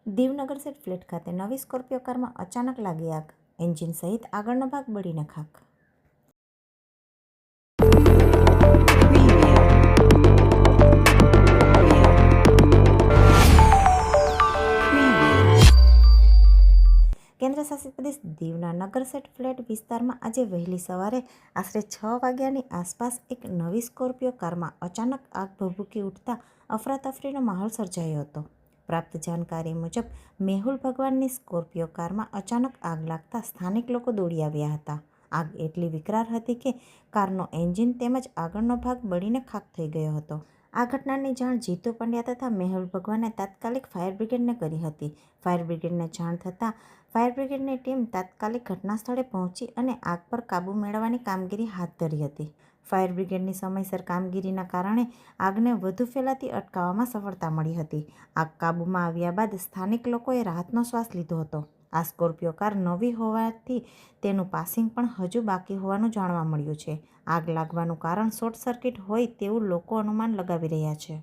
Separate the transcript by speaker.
Speaker 1: દીવનગર set flat ખાતે નવી Scorpio કારમાં અચાનક લાગી આગ. એન્જિન સહિત આગળનો ભાગ બળીને ખાખ. કેન્દ્રશાસિત પ્રદેશ દીવના નગરસેટ ફ્લેટ વિસ્તારમાં આજે વહેલી સવારે આશરે 6 વાગ્યાની આસપાસ એક નવી સ્કોર્પિયો કારમાં અચાનક આગ ભભૂકી ઉઠતા અફરાતફરીનો માહોલ સર્જાયો હતો. પ્રાપ્ત જાણકારી મુજબ મેહુલ ભગવાનની સ્કોર્પિયો કારમાં અચાનક આગ લાગતા સ્થાનિક લોકો દોડી આવ્યા હતા. આગ એટલી વિકરાળ હતી કે કારનો એન્જિન તેમજ આગળનો ભાગ બળીને ખાખ થઈ ગયો હતો. આ ઘટનાની જાણ જીતુ પંડ્યા તથા મેહુલ ભગવાને તાત્કાલિક ફાયર બ્રિગેડને કરી હતી. ફાયર બ્રિગેડને જાણ થતાં ફાયર બ્રિગેડની ટીમ તાત્કાલિક ઘટના સ્થળે પહોંચી અને આગ પર કાબૂ મેળવવાની કામગીરી હાથ ધરી હતી. ફાયર બ્રિગેડની સમયસર કામગીરીના કારણે આગને વધુ ફેલાતી અટકાવવામાં સફળતા મળી હતી. આગ કાબૂમાં આવ્યા બાદ સ્થાનિક લોકોએ રાહતનો શ્વાસ લીધો હતો. આ સ્કોર્પિયો કાર નવી હોવાથી તેનું પાસિંગ પણ હજુ બાકી હોવાનું જાણવા મળ્યું છે. આગ લાગવાનું કારણ શોર્ટ સર્કિટ હોય તેવું લોકો અનુમાન લગાવી રહ્યા છે.